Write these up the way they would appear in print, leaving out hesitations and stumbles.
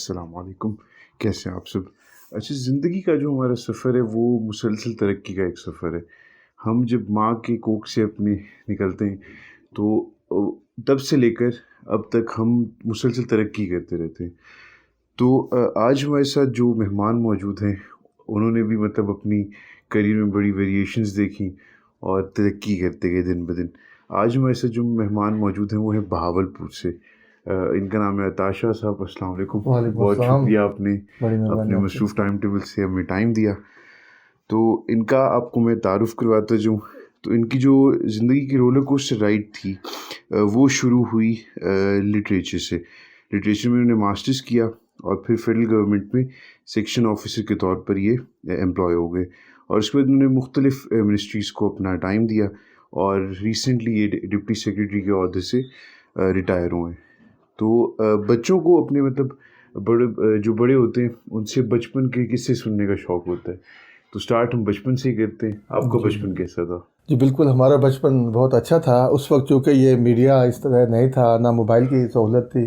السلام علیکم، کیسے ہیں آپ سب؟ اچھا، زندگی کا جو ہمارا سفر ہے وہ مسلسل ترقی کا ایک سفر ہے۔ ہم جب ماں کے کوکھ سے اپنے نکلتے ہیں تو تب سے لے کر اب تک ہم مسلسل ترقی کرتے رہتے ہیں۔ تو آج ہمارے ساتھ جو مہمان موجود ہیں انہوں نے بھی مطلب اپنی کریئر میں بڑی ویریشنز دیکھی اور ترقی کرتے گئے دن بدن۔ آج ہمارے ساتھ جو مہمان موجود ہیں وہ ہیں بہاولپور سے۔ ان کا نام ہے عطاشہ صاحب۔ السلام علیکم، وعلیکم بہت السلام۔ شکریہ آپ نے بڑی مہربانی اپنے آپ کی۔ مصروف ٹائم ٹیبل سے ہمیں ٹائم دیا۔ تو ان کا آپ کو میں تعارف کرواتا جاؤں تو ان کی جو زندگی کی رولر کوسٹر رائڈ تھی وہ شروع ہوئی لٹریچر سے۔ لٹریچر میں انہوں نے ماسٹرز کیا اور پھر فیڈرل گورنمنٹ میں سیکشن آفیسر کے طور پر یہ امپلائی ہو گئے، اور اس کے بعد انہوں نے مختلف منسٹریز کو اپنا ٹائم دیا اور ریسنٹلی یہ ڈپٹی سیکرٹری کے عہدے سے ریٹائر ہوئے ہیں۔ تو بچوں کو اپنے مطلب جو بڑے ہوتے ہیں ان سے بچپن کے قصے سننے کا شوق ہوتا ہے، تو سٹارٹ ہم بچپن سے ہی کرتے ہیں۔ آپ کا بچپن کیسا تھا؟ جی بالکل، ہمارا بچپن بہت اچھا تھا۔ اس وقت چونکہ یہ میڈیا اس طرح نہیں تھا، نہ موبائل کی سہولت تھی،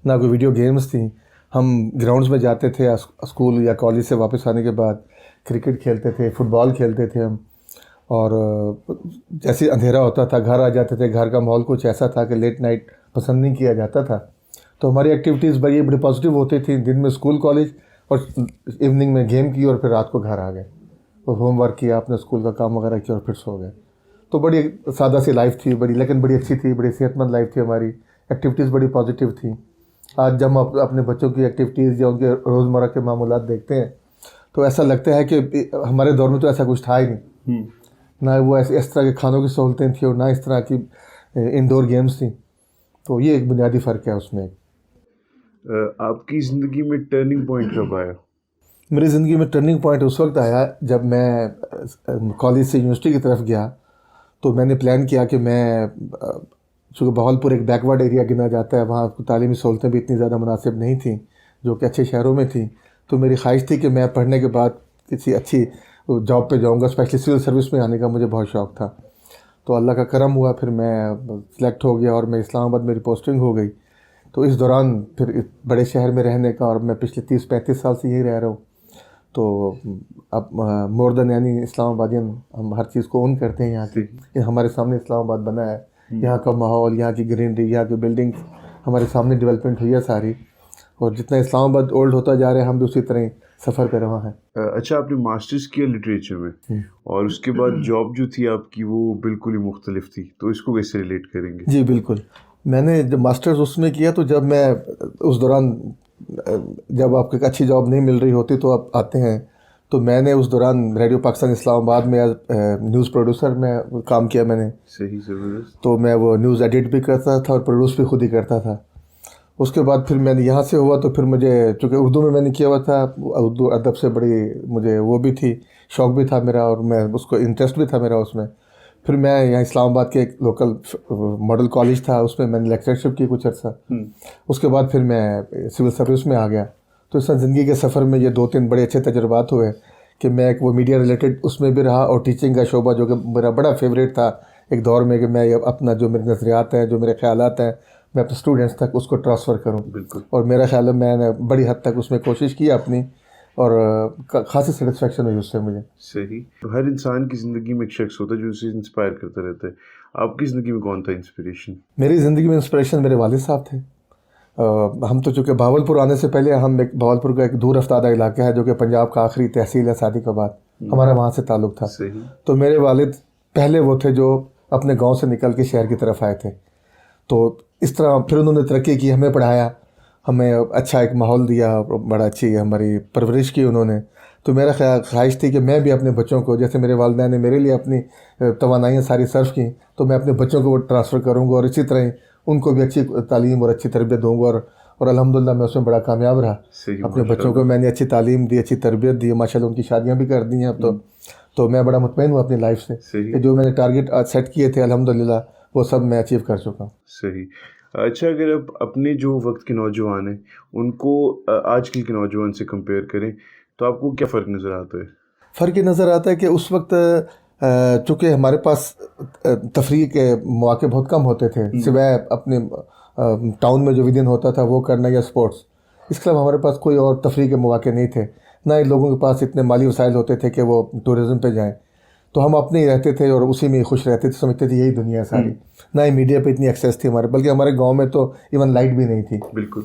نہ کوئی ویڈیو گیمز تھیں۔ ہم گراؤنڈز میں جاتے تھے، اسکول یا کالج سے واپس آنے کے بعد کرکٹ کھیلتے تھے، فٹ بال کھیلتے تھے ہم، اور جیسے اندھیرا ہوتا تھا گھر آ جاتے تھے۔ گھر کا ماحول کچھ ایسا تھا کہ لیٹ نائٹ پسند نہیں کیا جاتا تھا، تو ہماری ایکٹیویٹیز بڑی پازیٹیو ہوتی تھیں۔ دن میں اسکول کالج اور ایوننگ میں گیم کی، اور پھر رات کو گھر آ گئے اور ہوم ورک کیا، اپنے اسکول کا کام وغیرہ کیا اور پھر سو گئے۔ تو بڑی سادہ سی لائف تھی، لیکن بڑی اچھی تھی، بڑی صحت مند لائف تھی ہماری۔ ایکٹیویٹیز بڑی پازیٹیو تھیں۔ آج جب ہم اپنے بچوں کی ایکٹیویٹیز یا ان کے روزمرہ کے معمولات دیکھتے ہیں تو ایسا لگتا ہے کہ ہمارے دور میں تو ایسا کچھ تھا ہی نہیں، نہ وہ اس طرح کے کھانوں کی سہولتیں تھیں اور نہ اس طرح کی انڈور گیمز تھیں۔ تو یہ ایک بنیادی فرق ہے اس میں۔ آپ کی زندگی میں ٹرننگ پوائنٹ کب آیا؟ میری زندگی میں ٹرننگ پوائنٹ اس وقت آیا جب میں کالج سے یونیورسٹی کی طرف گیا۔ تو میں نے پلان کیا کہ میں، چونکہ بہاولپور ایک بیکورڈ ایریا گنا جاتا ہے، وہاں تعلیمی سہولتیں بھی اتنی زیادہ مناسب نہیں تھیں جو کہ اچھے شہروں میں تھیں۔ تو میری خواہش تھی کہ میں پڑھنے کے بعد کسی اچھی جاب پہ جاؤں گا، اسپیشلی سول سروس میں آنے کا مجھے بہت شوق تھا۔ تو اللہ کا کرم ہوا، پھر میں سلیکٹ ہو گیا اور میں اسلام آباد میری پوسٹنگ ہو گئی۔ تو اس دوران پھر بڑے شہر میں رہنے کا، اور میں پچھلے 30-35 سال سے یہی رہ رہا ہوں، تو اب مور دین یعنی اسلام آبادین ہم ہر چیز کو اون کرتے ہیں یہاں کی۔ یہ ہمارے سامنے اسلام آباد بنا ہے، یہاں کا ماحول، یہاں کی گرینری، یہاں کی بلڈنگ ہمارے سامنے ڈیولپمنٹ ہوئی ہے ساری، اور جتنا اسلام آباد اولڈ ہوتا جا رہا ہے ہم بھی اسی طرح سفر پہ رہا ہیں۔ اچھا، آپ نے ماسٹرز کیا لٹریچر میں اور اس کے بعد جاب جو تھی آپ کی وہ بالکل ہی مختلف تھی، تو اس کو کیسے ریلیٹ کریں گے؟ جی بالکل، میں نے جب ماسٹرز اس میں کیا تو جب میں اس دوران، جب آپ کو ایک اچھی جاب نہیں مل رہی ہوتی تو آپ آتے ہیں، تو میں نے اس دوران ریڈیو پاکستان اسلام آباد میں نیوز پروڈیوسر میں کام کیا میں نے۔ صحیح، زبردست۔ تو میں وہ نیوز ایڈٹ بھی کرتا تھا اور پروڈیوس بھی خود ہی کرتا تھا۔ اس کے بعد پھر میں نے یہاں سے ہوا تو پھر مجھے، چونکہ اردو میں نے کیا ہوا تھا، اردو ادب سے بڑی مجھے وہ بھی تھی، شوق بھی تھا میرا، اور میں اس کو انٹرسٹ بھی تھا میرا اس میں۔ پھر میں یہاں اسلام آباد کے ایک لوکل ماڈل کالج تھا، اس میں نے لیکچرشپ کی کچھ عرصہ۔ اس کے بعد پھر میں سول سروس میں آ گیا۔ تو اس طرح زندگی کے سفر میں یہ 2-3 بڑے اچھے تجربات ہوئے کہ میں ایک وہ میڈیا ریلیٹڈ اس میں بھی رہا، اور ٹیچنگ کا شعبہ جو کہ میرا بڑا فیوریٹ تھا ایک دور میں، کہ میں اپنا جو میرے نظریات ہیں، جو میرے خیالات ہیں، میں اپنے اسٹوڈنٹس تک اس کو ٹرانسفر کروں۔ بالکل۔ اور میرا خیال ہے میں نے بڑی حد تک اس میں کوشش کی اپنی، اور خاصی سیٹسفیکشن ہوئی اس سے مجھے۔ صحیح۔ تو ہر انسان کی زندگی میں ایک شخص ہوتا ہے جو اسے انسپائر کرتا رہتا ہے۔ آپ کی زندگی میں کون تھا انسپریشن؟ میری زندگی میں انسپریشن میرے والد صاحب تھے۔ ہم تو چونکہ بہاولپور آنے سے پہلے، ہم ایک بہاولپور کا ایک دور افتادہ علاقہ ہے جو کہ پنجاب کا آخری تحصیل ہے صادق آباد، ہمارا وہاں سے تعلق تھا۔ صحیح۔ تو میرے والد پہلے وہ تھے جو اپنے گاؤں سے نکل کے شہر کی طرف آئے تھے۔ تو اس طرح پھر انہوں نے ترقی کی، ہمیں پڑھایا، ہمیں اچھا ایک ماحول دیا، بڑا اچھی ہماری پرورش کی انہوں نے۔ تو میرا خواہش تھی کہ میں بھی اپنے بچوں کو، جیسے میرے والدین نے میرے لیے اپنی توانائیاں ساری صرف کیں، تو میں اپنے بچوں کو وہ ٹرانسفر کروں گا، اور اسی طرح ان کو بھی اچھی تعلیم اور اچھی تربیت دوں گا، اور الحمدللہ میں اس میں بڑا کامیاب رہا۔ اپنے بچوں کو میں نے اچھی تعلیم دی، اچھی تربیت دی، ماشاءاللہ ان کی شادیاں بھی کر دی ہیں اب تو میں بڑا مطمئن ہوں اپنی لائف سے کہ جو میں نے ٹارگیٹ سیٹ کیے تھے الحمدللہ وہ سب میں اچیو کر چکا ہوں۔ صحیح۔ اچھا، اگر آپ اپنے جو وقت کے نوجوان ہیں ان کو آج کل کے نوجوان سے کمپیئر کریں تو آپ کو کیا فرق نظر آتا ہے؟ فرق یہ نظر آتا ہے کہ اس وقت چونکہ ہمارے پاس تفریح کے مواقع بہت کم ہوتے تھے، سوائے اپنے ٹاؤن میں جو ودن ہوتا تھا وہ کرنا یا اسپورٹس، اس کے علاوہ ہمارے پاس کوئی اور تفریح کے مواقع نہیں تھے، نہ ہی لوگوں کے پاس اتنے مالی وسائل ہوتے تھے کہ وہ ٹورزم پہ جائیں، تو ہم اپنے ہی رہتے تھے اور اسی میں ہی خوش رہتے تھے، سمجھتے تھے یہی دنیا ہے ساری. نہ ہی میڈیا پہ اتنی ایکسیس تھی ہمارے، بلکہ ہمارے گاؤں میں تو ایون لائٹ بھی نہیں تھی. بالکل.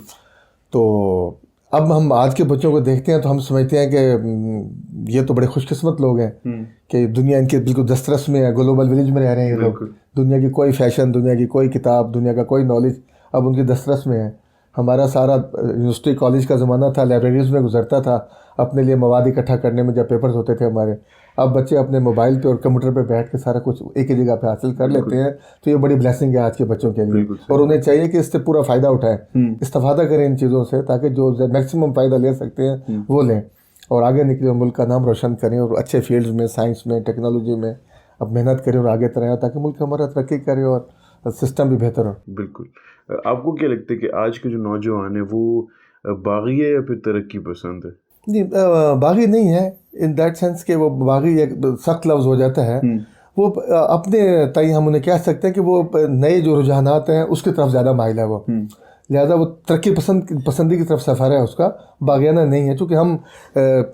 تو اب ہم آج کے بچوں کو دیکھتے ہیں تو ہم سمجھتے ہیں کہ یہ تو بڑے خوش قسمت لوگ ہیں کہ دنیا ان کے بالکل دسترس میں ہے، گلوبل ولیج میں رہ رہے ہیں یہ لوگ. دنیا کی کوئی فیشن، دنیا کی کوئی کتاب، دنیا کا کوئی نالج اب ان کی دسترس میں ہے. ہمارا سارا یونیورسٹی کالج کا زمانہ تھا، لائبریریز میں گزرتا تھا اپنے لیے مواد اکٹھا کرنے میں جب پیپرز ہوتے تھے ہمارے. اب بچے اپنے موبائل پہ اور کمپیوٹر پہ بیٹھ کے سارا کچھ ایک ہی جگہ پہ حاصل کر لیتے ہیں. تو یہ بڑی بلیسنگ ہے آج کے بچوں کے لیے، اور انہیں چاہیے کہ اس سے پورا فائدہ اٹھائیں، استفادہ کریں ان چیزوں سے، تاکہ جو میکسیمم فائدہ لے سکتے ہیں وہ لیں اور آگے نکلیں، ملک کا نام روشن کریں اور اچھے فیلڈز میں، سائنس میں، ٹیکنالوجی میں اب محنت کریں اور آگے تریں، تاکہ ملک ہمارا ترقی کرے اور سسٹم بھی بہتر ہو. بالکل. آپ کو کیا لگتا ہے کہ آج کے جو نوجوان ہیں وہ باغی ہے یا پھر ترقی پسند ہے؟ نہیں، باغی نہیں ہے ان دیٹ سینس کہ وہ باغی ایک سخت لفظ ہو جاتا ہے. وہ اپنے تئیں ہم انہیں کہہ سکتے ہیں کہ وہ نئے جو رجحانات ہیں اس کی طرف زیادہ مائل ہے وہ، لہٰذا وہ ترقی پسندی کی طرف سفر ہے اس کا، باغیانہ نہیں ہے. چونکہ ہم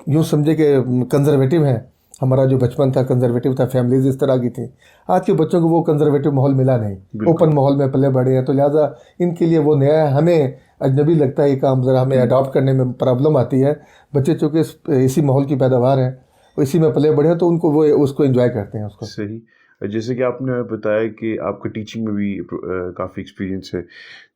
یوں سمجھے کہ کنزرویٹو ہیں، ہمارا جو بچپن تھا کنزرویٹو تھا، فیملیز اس طرح کی تھیں. آج کے بچوں کو وہ کنزرویٹو ماحول ملا نہیں، اوپن ماحول میں پلے بڑھے ہیں، تو لہٰذا ان کے لیے وہ نیا ہے. ہمیں اجنبی لگتا ہے یہ کام، ذرا ہمیں اڈاپٹ کرنے میں پرابلم آتی ہے. بچے چونکہ اسی ماحول کی پیداوار ہیں، اسی میں پلے بڑھے ہیں، تو ان کو وہ اس کو انجوائے کرتے ہیں اس کو. صحیح. جیسے کہ آپ نے بتایا کہ آپ کا ٹیچنگ میں بھی کافی ایکسپیرینس ہے،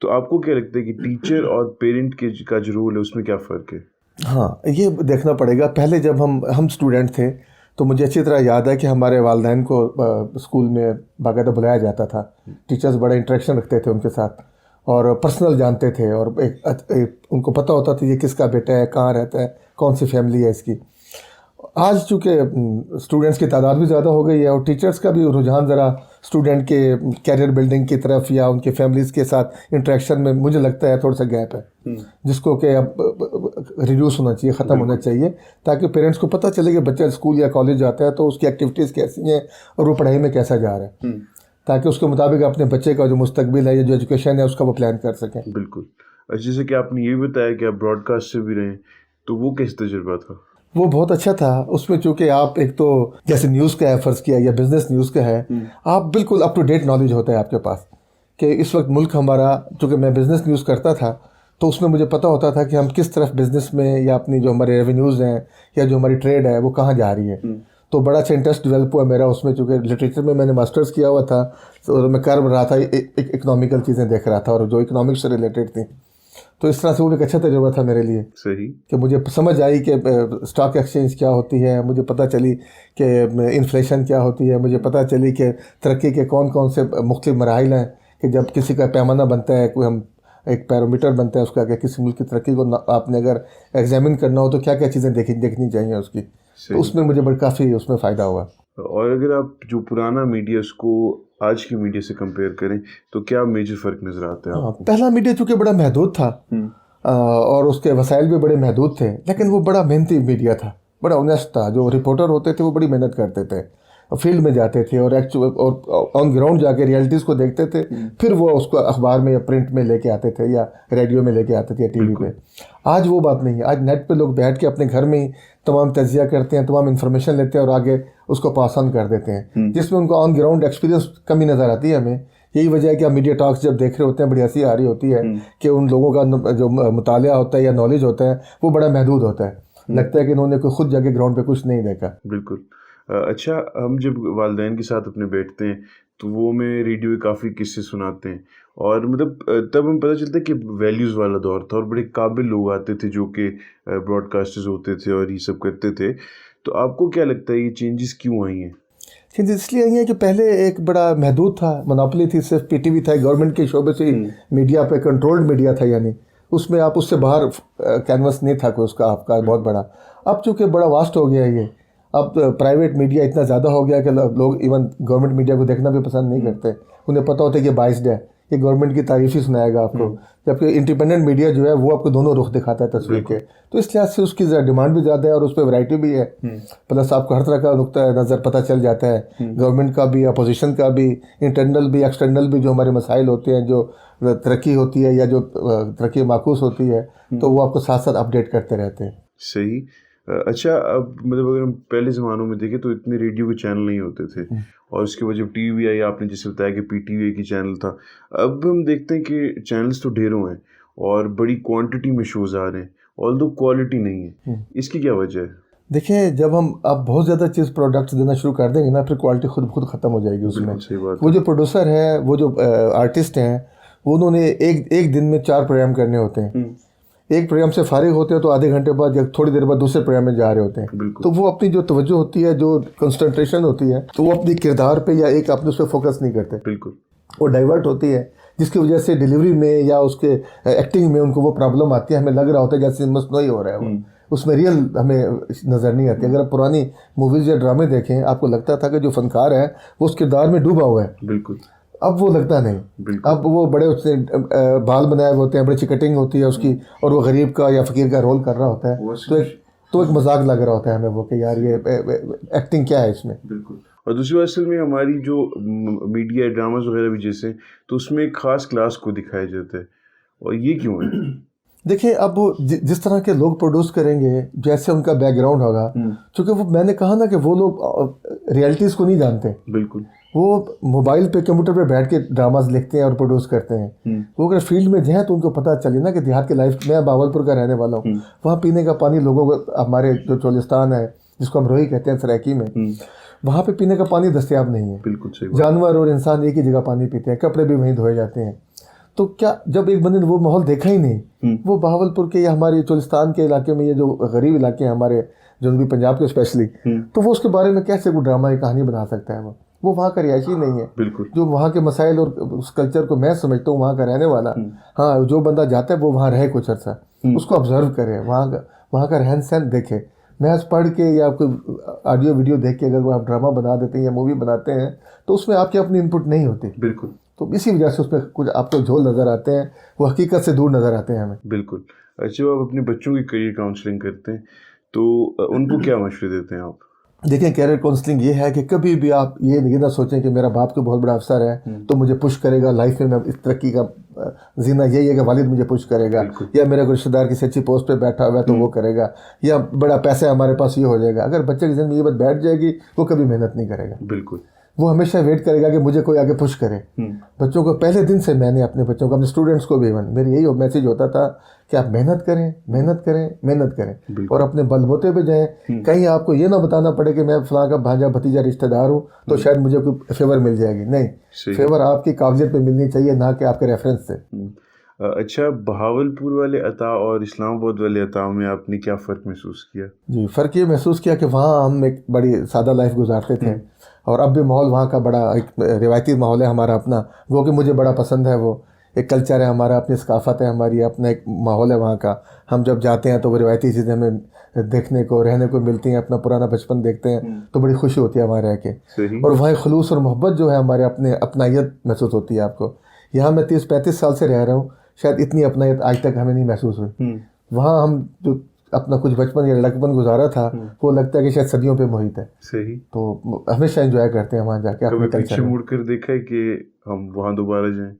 تو آپ کو کیا لگتا ہے کہ ٹیچر اور پیرنٹ کا جو رول ہے اس میں کیا فرق ہے؟ ہاں، یہ دیکھنا پڑے گا. پہلے جب ہم اسٹوڈنٹ تھے تو مجھے اچھی طرح یاد ہے کہ ہمارے والدین کو اسکول میں باقاعدہ بلایا جاتا تھا. ٹیچرز بڑا انٹریکشن رکھتے تھے ان کے ساتھ اور پرسنل جانتے تھے، اور ان کو پتہ ہوتا تھا یہ کس کا بیٹا ہے، کہاں رہتا ہے، کون سی فیملی ہے اس کی. آج چونکہ اسٹوڈنٹس کی تعداد بھی زیادہ ہو گئی ہے اور ٹیچرز کا بھی رجحان ذرا اسٹوڈنٹ کے کیریئر بلڈنگ کی طرف یا ان کے فیملیز کے ساتھ انٹریکشن میں مجھے لگتا ہے تھوڑا سا گیپ ہے، جس کو کہ اب ریڈیوس ہونا چاہیے، ختم ہونا چاہیے، تاکہ پیرنٹس کو پتہ چلے کہ بچہ اسکول یا کالج جاتا ہے تو اس کی ایکٹیویٹیز کیسی ہیں اور وہ پڑھائی میں کیسا جا رہا ہے، تاکہ اس کے مطابق اپنے بچے کا جو مستقبل ہے یا جو ایجوکیشن ہے اس کا وہ پلان کر سکیں. بالکل. جیسے کہ آپ نے یہ بتایا کہ آپ براڈ کاسٹ سے بھی رہے، تو وہ کیسا تجربہ تھا؟ وہ بہت اچھا تھا. اس میں چونکہ آپ ایک تو جیسے نیوز کا ہے فرض کیا یا بزنس نیوز کا ہے، آپ بالکل اپ ٹو ڈیٹ نالج ہوتا ہے آپ کے پاس کہ اس وقت ملک ہمارا، چونکہ میں بزنس نیوز کرتا تھا تو اس میں مجھے پتہ ہوتا تھا کہ ہم کس طرف بزنس میں یا اپنی جو ہمارے ریونیوز ہیں یا جو ہماری ٹریڈ ہے وہ کہاں جا رہی ہے. تو بڑا اچھا انٹرسٹ ڈیولپ ہوا میرا اس میں، چونکہ لٹریچر میں نے ماسٹرز کیا ہوا تھا تو میں کر رہا تھا، اکنامیکل چیزیں دیکھ رہا تھا اور جو اکنامکس سے ریلیٹڈ تھیں. تو اس طرح سے وہ ایک اچھا تجربہ تھا میرے لیے. صحیح. کہ مجھے سمجھ آئی کہ اسٹاک ایکسچینج کیا ہوتی ہے، مجھے پتہ چلی کہ انفلیشن کیا ہوتی ہے، مجھے پتہ چلی کہ ترقی کے کون کون سے مختلف مراحل ہیں، کہ جب کسی کا پیمانہ بنتا ہے، کوئی ہم ایک پیرومیٹر بنتا ہے اس کا، کہ کسی ملک کی ترقی کو آپ نے اگر ایگزامن کرنا ہو تو کیا کیا چیزیں دیکھنی چاہیے اس کی. تو اس میں مجھے کافی اس میں فائدہ ہوا. اور اگر آپ جو پرانا میڈیا اس کو آج کی میڈیا سے کمپیئر کریں تو کیا میجر فرق نظر آتا ہے آپ کو؟ پہلا میڈیا چونکہ بڑا محدود تھا اور اس کے وسائل بھی بڑے محدود تھے، لیکن وہ بڑا محنتی میڈیا تھا، بڑا اونیسٹ تھا. جو رپورٹر ہوتے تھے وہ بڑی محنت کرتے تھے، فیلڈ میں جاتے تھے اور آن گراؤنڈ جا کے ریئلٹیز کو دیکھتے تھے، پھر وہ اس کو اخبار میں یا پرنٹ میں لے کے آتے تھے یا ریڈیو میں لے کے آتے تھے یا ٹی وی پہ. آج وہ بات نہیں ہے. آج نیٹ پہ لوگ بیٹھ کے اپنے گھر میں ہی تمام تجزیہ کرتے ہیں، تمام انفارمیشن لیتے ہیں اور آگے اس کو پاس آن کر دیتے ہیں، جس میں ان کو آن گراؤنڈ ایکسپیرینس کمی نظر آتی ہے ہمیں. یہی وجہ ہے کہ آپ میڈیا ٹاکس جب دیکھ رہے ہوتے ہیں بڑی ہنسی آ رہی ہوتی ہے کہ ان لوگوں کا جو مطالعہ ہوتا ہے یا نالج ہوتا ہے وہ بڑا محدود ہوتا ہے. لگتا ہے کہ انہوں نے کوئی خود جا کے گراؤنڈ پہ کچھ نہیں دیکھا. بالکل. اچھا، ہم جب والدین کے ساتھ اپنے بیٹھتے ہیں تو وہ میں ریڈیو کے کافی قصے سناتے ہیں، اور مطلب تب ہمیں پتہ چلتا ہے کہ ویلیوز والا دور تھا اور بڑے قابل لوگ آتے تھے جو کہ براڈ کاسٹرز ہوتے تھے اور یہ سب کرتے تھے. تو آپ کو کیا لگتا ہے یہ چینجز کیوں آئی ہیں؟ چینجز اس لیے آئی ہیں کہ پہلے ایک بڑا محدود تھا، منوپلی تھی، صرف پی ٹی وی تھا، گورنمنٹ کے شعبے سے میڈیا پہ کنٹرولڈ میڈیا تھا، یعنی اس میں آپ اس سے باہر کینوس نہیں تھا کوئی اس کا آپ کا بہت بڑا. اب چونکہ بڑا واسٹ ہو گیا ہے یہ، اب پرائیویٹ میڈیا اتنا زیادہ ہو گیا کہ لوگ ایون گورنمنٹ میڈیا کو دیکھنا بھی پسند نہیں کرتے. انہیں پتہ ہوتا ہے کہ بائسڈ ہے یہ گورنمنٹ کی تعریف ہی سنائے گا آپ کو، جبکہ انڈیپینڈنٹ میڈیا جو ہے وہ آپ کو دونوں رخ دکھاتا ہے تصویر کے. تو اس لحاظ سے اس کی ذرا ڈیمانڈ بھی زیادہ ہے اور اس پہ ورائٹی بھی ہے، پلس آپ کو ہر طرح کا نقطہ نظر پتہ چل جاتا ہے، گورنمنٹ کا بھی، اپوزیشن کا بھی، انٹرنل بھی ایکسٹرنل بھی، جو ہمارے مسائل ہوتے ہیں، جو ترقی ہوتی ہے یا جو ترقی معکوس ہوتی ہے، تو وہ آپ کو ساتھ ساتھ اپڈیٹ کرتے رہتے ہیں. صحیح. اچھا، اب مطلب اگر ہم پہلے زمانوں میں دیکھیں تو اتنے ریڈیو کے چینل نہیں ہوتے تھے، اور اس کے بعد جب ٹی وی آئی، آپ نے جیسے بتایا کہ پی ٹی وی کی چینل تھا، اب ہم دیکھتے ہیں کہ چینلز تو ڈھیروں ہیں اور بڑی کوانٹٹی میں شوز آ رہے ہیں، آلدو کوالٹی نہیں ہے. اس کی کیا وجہ ہے؟ دیکھیں، جب ہم اب بہت زیادہ چیز پروڈکٹس دینا شروع کر دیں گے نا، پھر کوالٹی خود ختم ہو جائے گی اس میں. صحیح بات. وہ جو پروڈیوسر ہے، وہ جو آرٹسٹ ہیں، وہ انہوں نے ایک دن میں 4 پروگرام کرنے ہوتے ہیں. ایک پروگرام سے فارغ ہوتے ہیں تو آدھے گھنٹے بعد یا تھوڑی دیر بعد دوسرے پروگرام میں جا رہے ہوتے ہیں. تو وہ اپنی جو توجہ ہوتی ہے، جو کنسنٹریشن ہوتی ہے، تو وہ اپنی کردار پہ یا ایک اپنے اس پہ فوکس نہیں کرتے. بالکل. وہ ڈائیورٹ ہوتی ہے، جس کی وجہ سے ڈیلیوری میں یا اس کے ایکٹنگ میں ان کو وہ پرابلم آتی ہے. ہمیں لگ رہا ہوتا ہے جیسے مصنوعی ہو رہا ہے، وہ اس میں ریئل ہمیں نظر نہیں آتی. اگر آپ پرانی موویز یا ڈرامے دیکھیں، آپ کو لگتا تھا کہ جو فنکار ہے وہ اس کردار میں ڈوبا ہوا ہے. بالکل. اب وہ لگتا نہیں. اب وہ بڑے اس نے بال بنائے ہوتے ہیں، بڑی چکٹنگ ہوتی ہے اس کی، اور وہ غریب کا یا فقیر کا رول کر رہا ہوتا ہے، تو ایک مذاق لگ رہا ہوتا ہے ہمیں وہ کہ یار یہ ایکٹنگ کیا ہے اس میں. بالکل. اور دوسری بات، اصل میں ہماری جو میڈیا ڈراماز وغیرہ بھی جیسے، تو اس میں ایک خاص کلاس کو دکھایا جاتا ہے، اور یہ کیوں ہے؟ دیکھیں، اب جس طرح کے لوگ پروڈیوس کریں گے، جیسے ان کا بیک گراؤنڈ ہوگا، چونکہ وہ میں نے کہا نا کہ وہ لوگ ریئلٹیز کو نہیں جانتے. بالکل. وہ موبائل پہ کمپیوٹر پہ بیٹھ کے ڈراماز لکھتے ہیں اور پروڈیوس کرتے ہیں. وہ اگر فیلڈ میں جائیں تو ان کو پتہ چلے نا کہ دیہات کی لائف. میں باولپور کا رہنے والا ہوں، وہاں پینے کا پانی لوگوں کو، ہمارے جو چولستان ہے جس کو ہم روہی کہتے ہیں سرائکی میں، وہاں پہ پینے کا پانی دستیاب نہیں ہے. بالکل صحیح. جانور اور انسان ایک ہی جگہ پانی پیتے ہیں، کپڑے بھی وہیں دھوئے جاتے ہیں. تو کیا جب ایک بندے نے وہ ماحول دیکھا ہی نہیں، وہ بہاولپور کے یا ہمارے چولستان کے علاقے میں، یہ جو غریب علاقے ہیں ہمارے جنوبی پنجاب کے اسپیشلی، تو وہ اس کے بارے میں کیسے کوئی ڈرامہ یا کہانی بنا سکتا ہے؟ وہ وہاں کا رہائشی نہیں ہے. بالکل. جو وہاں کے مسائل اور اس کلچر کو میں سمجھتا ہوں وہاں کا رہنے والا، ہاں، جو بندہ جاتا ہے وہ وہاں رہے کچھ عرصہ، اس کو آبزرو کرے، وہاں کا رہن سہن دیکھے. محض پڑھ کے یا کوئی آڈیو ویڈیو دیکھ کے اگر وہ آپ ڈرامہ بنا دیتے ہیں یا مووی بناتے ہیں تو اس میں آپ کی اپنی انپٹ نہیں ہوتی. بالکل. تو اسی وجہ سے اس میں کچھ آپ کو جھول نظر آتے ہیں، وہ حقیقت سے دور نظر آتے ہیں ہمیں. بالکل. اچھا، آپ اپنے بچوں کی کیریئر کاؤنسلنگ کرتے ہیں تو ان کو کیا مشورے دیتے ہیں آپ؟ دیکھیں، کیریئر کاؤنسلنگ یہ ہے کہ کبھی بھی آپ یہ نہ سوچیں کہ میرا باپ کوئی بہت بڑا افسر ہے تو مجھے پش کرے گا لائف میں اس ترقی کا زینہ یہی ہے کہ والد مجھے پش کرے گا، یا میرا کوئی رشتہ دار کسی اچھی پوسٹ پہ بیٹھا ہوا ہے تو وہ کرے گا، یا بڑا پیسہ ہمارے پاس یہ ہو جائے گا. اگر بچے کے ذہن میں یہ بات بیٹھ جائے گی، وہ کبھی محنت نہیں کرے گا. بالکل. وہ ہمیشہ ویٹ کرے گا کہ مجھے کوئی آگے پش کرے. بچوں کو پہلے دن سے میں نے اپنے بچوں کو، اپنے اسٹوڈنٹس کو بھی، میری یہی میسیج ہوتا تھا کہ آپ محنت کریں، محنت کریں، محنت کریں، اور اپنے بل بوتے پہ جائیں. کہیں آپ کو یہ نہ بتانا پڑے کہ میں فلاں کا بھانجا بھتیجا رشتہ دار ہوں تو شاید مجھے کوئی فیور مل جائے گی. نہیں، فیور آپ کی قابلیت پہ ملنی چاہیے، نہ کہ آپ کے ریفرنس سے. اچھا، بہاولپور والے عطا اور اسلام آباد والے عطا میں آپ نے کیا فرق محسوس کیا؟ جی، فرق یہ محسوس کیا کہ وہاں ہم ایک بڑی سادہ لائف گزارتے تھے، اور اب بھی ماحول وہاں کا بڑا ایک روایتی ماحول ہے ہمارا اپنا، وہ کہ مجھے بڑا پسند ہے. وہ ایک کلچر ہے ہمارا، اپنی ثقافت ہے ہماری، اپنا ایک ماحول ہے وہاں کا. ہم جب جاتے ہیں تو وہ روایتی چیزیں ہمیں دیکھنے کو، رہنے کو ملتی ہیں. اپنا پرانا بچپن دیکھتے ہیں تو بڑی خوشی ہوتی ہے ہمارے رہ کے. اور وہاں خلوص اور محبت جو ہے ہمارے اپنے، اپنائیت محسوس ہوتی ہے آپ کو. یہاں میں 30-35 سال سے رہ رہا ہوں، شاید اتنی اپنائیت آج تک ہمیں نہیں محسوس ہوئی. وہاں ہم جو اپنا کچھ بچپن یا لڑکپن گزارا تھا، وہ لگتا ہے کہ شاید صدیوں پہ محیط ہے. صحیح. تو ہمیشہ انجوائے کرتے ہیں وہاں جا کے. کبھی پیچھے مڑ کر دیکھا ہے کہ ہم وہاں دوبارہ جائیں؟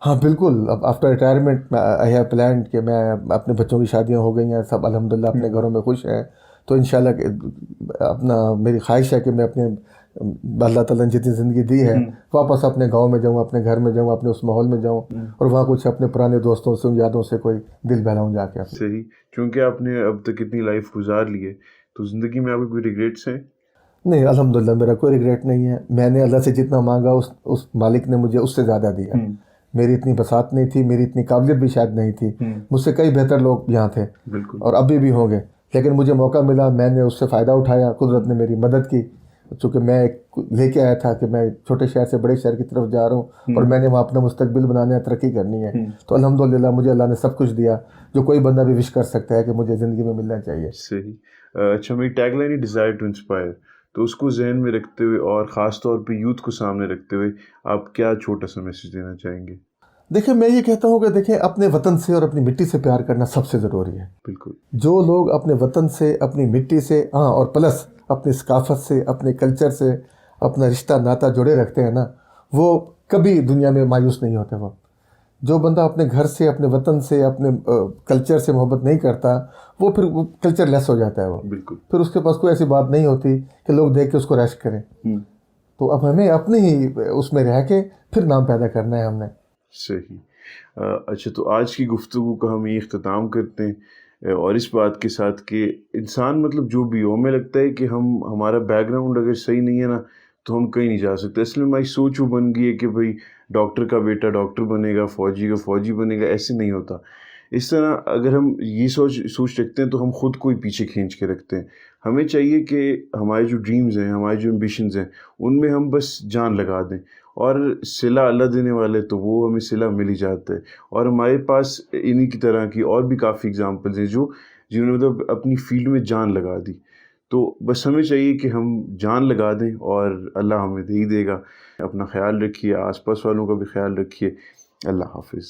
ہاں بالکل. اب after retirement I have planned کہ میں، اپنے بچوں کی شادیاں ہو گئی ہیں، سب الحمدللہ اپنے گھروں میں خوش ہیں. تو انشاءاللہ اپنا میری خواہش ہے کہ میں اپنے اللہ تعالیٰ نے جتنی زندگی دی ہے واپس اپنے گاؤں میں جاؤں، اپنے گھر میں جاؤں، اپنے اس ماحول میں جاؤں، اور وہاں کچھ اپنے پرانے دوستوں سے، ان یادوں سے کوئی دل بہلاؤں جا کے. صحیح. چونکہ آپ نے اب تک اتنی لائف گزار لی ہے تو زندگی میں آپ کو کوئی ریگریٹس ہیں؟ نہیں، الحمدللہ میرا کوئی ریگریٹ نہیں ہے. میں نے اللہ سے جتنا مانگا اس مالک نے مجھے اس سے زیادہ دیا. میری اتنی بساط نہیں تھی، میری اتنی قابلیت بھی شاید نہیں تھی. مجھ سے کئی بہتر لوگ یہاں تھے، اور ابھی بھی ہوں گے، لیکن مجھے موقع ملا، میں نے اس سے فائدہ اٹھایا. قدرت نے میری مدد کی، چونکہ میں لے کے آیا تھا کہ میں چھوٹے شہر سے بڑے شہر کی طرف جا رہا ہوں، اور میں نے وہاں اپنا مستقبل بنانا ہے، ترقی کرنی ہے. تو الحمدللہ مجھے اللہ نے سب کچھ دیا جو کوئی بندہ بھی وش کر سکتا ہے کہ مجھے زندگی میں ملنا چاہیے. صحیح. اچھا، میری ٹیگ لائن ہے ڈیزائر ٹو انسپائر، تو اس کو ذہن میں رکھتے ہوئے اور خاص طور پہ یوتھ کو سامنے رکھتے ہوئے آپ کیا چھوٹا سا میسیج دینا چاہیں گے؟ دیکھیں میں یہ کہتا ہوں کہ دیکھیں اپنے وطن سے اور اپنی مٹی سے پیار کرنا سب سے ضروری ہے. بالکل. جو لوگ اپنے وطن سے اپنی مٹی سے اور پلس اپنی ثقافت سے اپنے کلچر سے اپنا رشتہ ناتا جڑے رکھتے ہیں نا وہ کبھی دنیا میں مایوس نہیں ہوتے. وہ جو بندہ اپنے گھر سے اپنے وطن سے اپنے کلچر سے محبت نہیں کرتا وہ پھر کلچر لیس ہو جاتا ہے. وہ بالکل. پھر اس کے پاس کوئی ایسی بات نہیں ہوتی کہ لوگ دیکھ کے اس کو ریش کریں. تو اب ہمیں اپنے ہی اس میں رہ کے پھر نام پیدا کرنا ہے ہم نے. صحیح. اچھا تو آج کی گفتگو کا ہم یہ اختتام کرتے ہیں اور اس بات کے ساتھ کہ انسان مطلب جو بھی ہو ہمیں لگتا ہے کہ ہمارا بیک گراؤنڈ اگر صحیح نہیں ہے نا تو ہم کہیں نہیں جا سکتے. اصل میں ہماری سوچ وہ بن گئی ہے کہ بھائی ڈاکٹر کا بیٹا ڈاکٹر بنے گا، فوجی کا فوجی بنے گا. ایسے نہیں ہوتا. اس طرح اگر ہم یہ سوچ رکھتے ہیں تو ہم خود کو ہی پیچھے کھینچ کے رکھتے ہیں. ہمیں چاہیے کہ ہمارے جو ڈریمز ہیں، ہمارے جو ایمبیشنز ہیں ان میں ہم بس جان لگا دیں اور صلہ اللہ دینے والے تو وہ ہمیں صلہ مل ہی جاتا ہے. اور ہمارے پاس انہی کی طرح کی اور بھی کافی اگزامپلز ہیں جنہوں نے مطلب اپنی فیلڈ میں جان لگا دی. تو بس ہمیں چاہیے کہ ہم جان لگا دیں اور اللہ ہمیں دے ہی دے گا. اپنا خیال رکھیے، آس پاس والوں کا بھی خیال رکھیے. اللہ حافظ.